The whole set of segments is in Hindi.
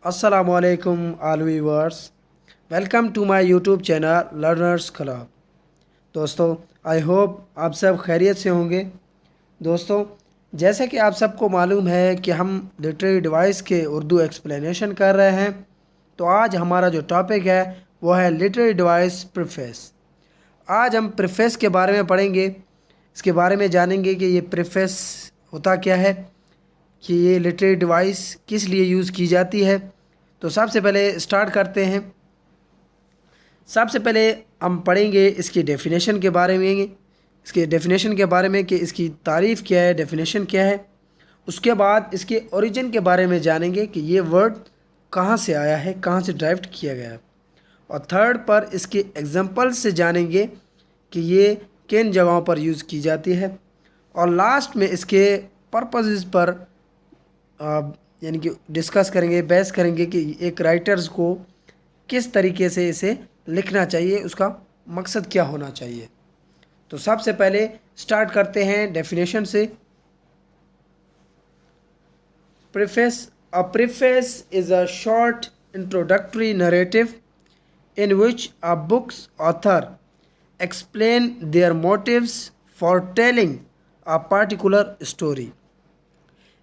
Assalamualaikum all viewers. Welcome to my YouTube channel learners club. दोस्तों, आई होप आप सब खैरियत से होंगे। दोस्तों, जैसा कि आप सबको मालूम है कि हम लिटरेरी डिवाइस के उर्दू एक्सप्लेनेशन कर रहे हैं, तो आज हमारा जो टॉपिक है वो है लिटरेरी डिवाइस प्रीफेस। आज हम प्रीफेस के बारे में पढ़ेंगे, इसके बारे में जानेंगे कि ये प्रीफेस होता क्या है, कि ये लिटरेरी डिवाइस किस लिए यूज़ की जाती है। तो सबसे पहले स्टार्ट करते हैं। सबसे पहले हम पढ़ेंगे इसकी डेफिनेशन के बारे में, इसके डेफिनेशन के बारे में कि इसकी तारीफ़ क्या है, डेफिनेशन क्या है। उसके बाद इसके ओरिजिन के बारे में जानेंगे कि ये वर्ड कहाँ से आया है, कहाँ से ड्राइव किया गया है। और थर्ड पर इसके एग्जांपल से जानेंगे कि ये किन जगहों पर यूज़ की जाती है। और लास्ट में इसके पर्पसेस पर यानी कि डिस्कस करेंगे, बहस करेंगे कि एक राइटर्स को किस तरीके से इसे लिखना चाहिए, उसका मकसद क्या होना चाहिए। तो सबसे पहले स्टार्ट करते हैं डेफिनेशन से। Preface, a preface is a short introductory narrative in which a book's author explain their motives for telling a particular story।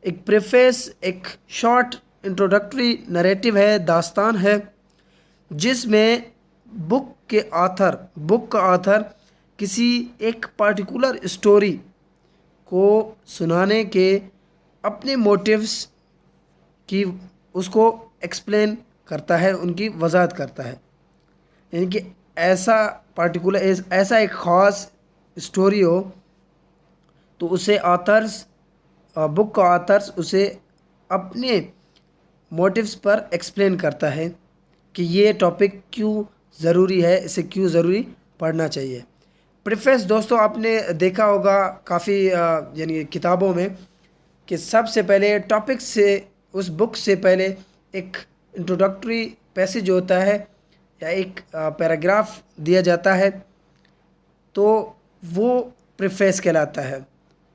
एक प्रीफेस एक शॉर्ट इंट्रोडक्टरी नरेटिव है, दास्तान है, जिसमें बुक का ऑथर किसी एक पार्टिकुलर स्टोरी को सुनाने के अपने मोटिव्स की उसको एक्सप्लेन करता है, उनकी वजाहत करता है। यानी कि ऐसा एक ख़ास स्टोरी हो तो उसे बुक का ऑथर्स उसे अपने मोटिव्स पर एक्सप्लेन करता है कि ये टॉपिक क्यों ज़रूरी है, इसे क्यों ज़रूरी पढ़ना चाहिए। प्रीफेस दोस्तों आपने देखा होगा काफ़ी यानी किताबों में कि सबसे पहले टॉपिक से, उस बुक से पहले एक इंट्रोडक्टरी पैसेज होता है या एक पैराग्राफ दिया जाता है, तो वो प्रीफेस कहलाता है,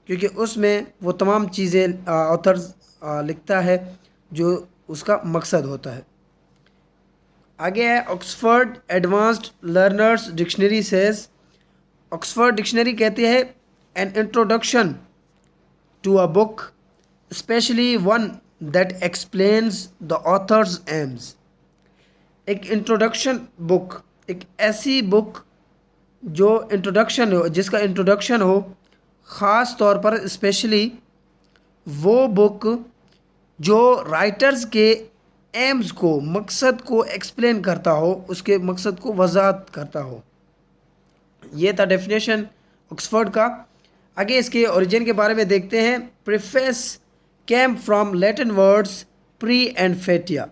क्योंकि उसमें वो तमाम चीज़ें ऑथर्स लिखता है जो उसका मकसद होता है। आगे है Oxford advanced learners dictionary says, Oxford dictionary कहती है an introduction to a book specially one that explains the authors aims. एक इंट्रोडक्शन बुक, एक ऐसी बुक जो इंट्रोडक्शन हो, जिसका इंट्रोडक्शन हो, ख़ास तौर पर स्पेशली वो बुक जो राइटर्स के एम्स को, मकसद को एक्सप्लेन करता हो, उसके मकसद को वजाहत करता हो। ये था डेफिनेशन ऑक्सफोर्ड का। आगे इसके ओरिजिन के बारे में देखते हैं। Preface came from Latin words pre and फेटिया।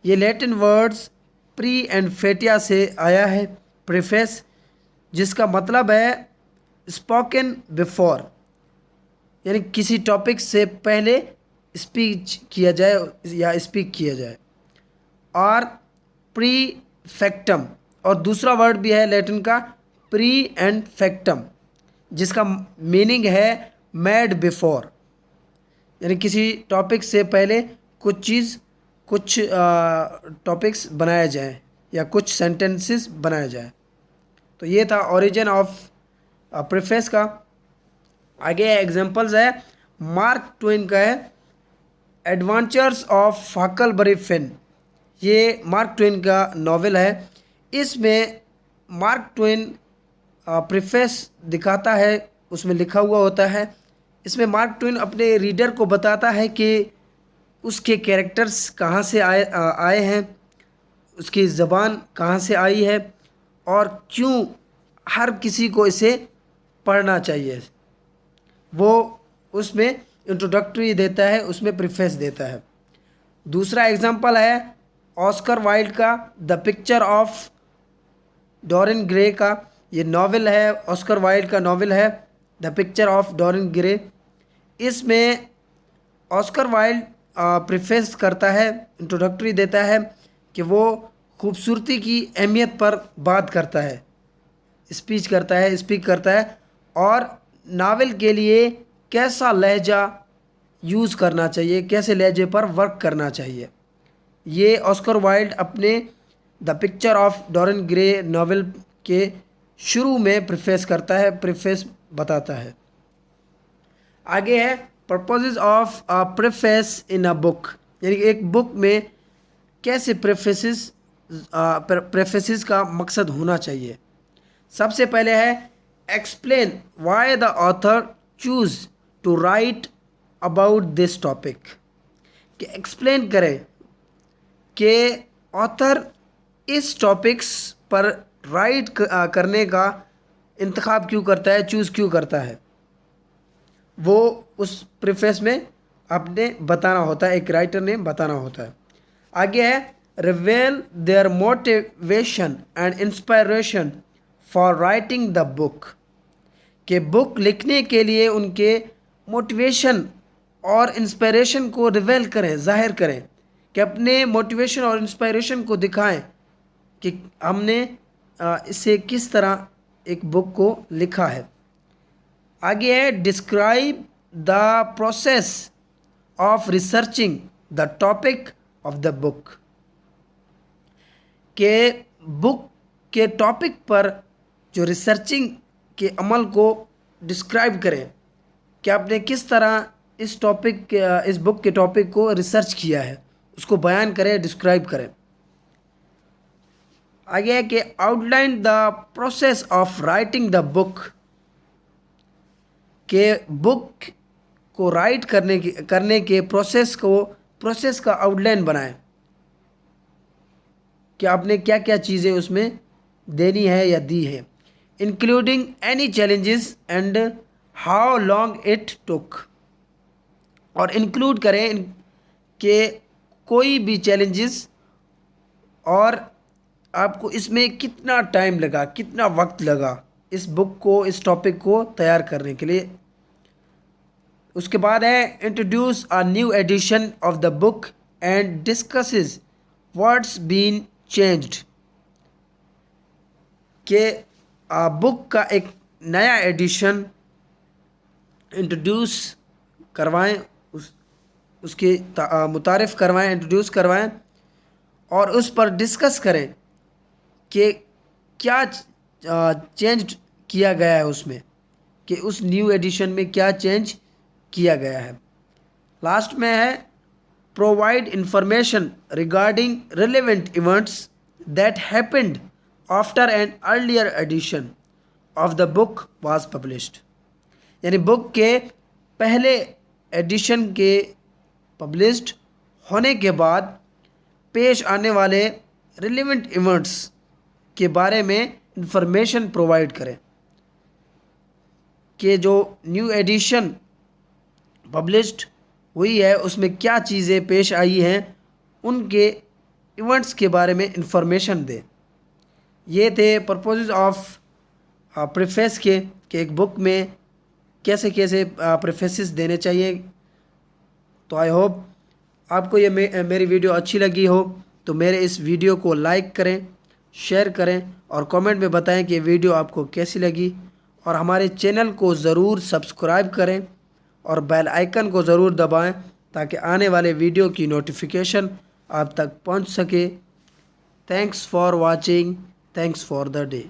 ये लैटिन वर्ड्स प्री एंड फेटिया से आया है प्रीफेस, जिसका मतलब है स्पोकन बिफोर, यानी किसी टॉपिक से पहले स्पीच किया जाए या स्पीक किया जाए। और प्री फैक्टम, और दूसरा वर्ड भी है लैटिन का प्री एंड फैक्टम, जिसका मीनिंग है मेड बिफोर, यानी किसी टॉपिक से पहले कुछ टॉपिक्स बनाया जाए या कुछ सेंटेंसेस बनाया जाए। तो ये था ओरिजिन ऑफ प्रीफेस का। आगे एग्जांपल्स है, मार्क ट्वेन का है एडवेंचर्स ऑफ हकलबरी फिन। ये मार्क ट्वेन का नॉवेल है। इसमें मार्क ट्वेन प्रीफेस दिखाता है, उसमें लिखा हुआ होता है। इसमें मार्क ट्वेन अपने रीडर को बताता है कि उसके कैरेक्टर्स कहाँ से आए हैं, उसकी ज़बान कहाँ से आई है, और क्यों हर किसी को इसे पढ़ना चाहिए। वो उसमें इंट्रोडक्टरी देता है, उसमें प्रीफेस देता है। दूसरा एग्जांपल है ऑस्कर वाइल्ड का the picture of Dorian grey का। ये नॉवेल है, ऑस्कर वाइल्ड का नॉवेल है the picture of Dorian grey. इसमें ऑस्कर वाइल्ड प्रीफेस करता है, इंट्रोडक्टरी देता है कि वो खूबसूरती की अहमियत पर बात करता है, स्पीक करता है, और नावल के लिए कैसा लहजा यूज़ करना चाहिए, कैसे लहजे पर वर्क करना चाहिए। ये ऑस्कर वाइल्ड अपने the picture of Dorian Gray novel के शुरू में प्रिफेस करता है, प्रिफेस बताता है। आगे है purposes of a preface in a book, यानी कि एक बुक में कैसे प्रेफेसिस का मकसद होना चाहिए। सबसे पहले है explain why the author choose to write about this topic, कि एक्सप्लेन करें कि ऑथर इस टॉपिक्स पर राइट करने का इंतखाब क्यों करता है, चूज़ क्यों करता है, वो उस प्रीफेस में आपने बताना होता है, एक राइटर ने बताना होता है। आगे है reveal their motivation and inspiration for writing the book, कि बुक लिखने के लिए उनके मोटिवेशन और इंस्पायरेशन को रिवेल करें, जाहिर करें, कि अपने मोटिवेशन और इंस्पायरेशन को दिखाएं कि हमने इसे किस तरह एक बुक को लिखा है। आगे है describe the process of researching the topic of the book, के बुक के टॉपिक पर जो रिसर्चिंग के अमल को डिस्क्राइब करें कि आपने किस तरह इस टॉपिक इस बुक के टॉपिक को रिसर्च किया है, उसको बयान करें, डिस्क्राइब करें। आगे है कि outline the process of writing the book, के बुक को राइट करने के प्रोसेस का आउटलाइन बनाएं कि आपने क्या क्या चीज़ें उसमें देनी है या दी है, including any challenges and how long it took, और इंक्लूड करें कि कोई भी चैलेंजेस और आपको इसमें कितना टाइम लगा, कितना वक्त लगा इस बुक को, इस टॉपिक को तैयार करने के लिए। उसके बाद है introduce a new edition of the book and discusses what's been changed, के बुक का एक नया एडिशन इंट्रोड्यूस करवाएं, उसके मुतारिफ करवाएं, इंट्रोड्यूस करवाएं और उस पर डिस्कस करें कि क्या चेंज किया गया है उसमें, कि उस न्यू एडिशन में क्या चेंज किया गया है। लास्ट में है provide information regarding relevant events that happened after an earlier edition of the book was published, यानी बुक के पहले एडिशन के पब्लिश्ड होने के बाद पेश आने वाले रिलेवेंट इवेंट्स के बारे में इंफॉर्मेशन प्रोवाइड करें, कि जो न्यू एडिशन पब्लिश्ड हुई है उसमें क्या चीज़ें पेश आई हैं, उनके इवेंट्स के बारे में इंफॉर्मेशन दें। ये थे पर्पसेस ऑफ प्रीफेस के, कि एक बुक में कैसे कैसे प्रीफेसेस देने चाहिए। तो आई होप आपको ये मेरी वीडियो अच्छी लगी हो, तो मेरे इस वीडियो को लाइक करें, शेयर करें और कमेंट में बताएं कि वीडियो आपको कैसी लगी, और हमारे चैनल को ज़रूर सब्सक्राइब करें और बेल आइकन को ज़रूर दबाएं ताकि आने वाले वीडियो की नोटिफिकेशन आप तक पहुंच सके। Thanks for watching, thanks for the day.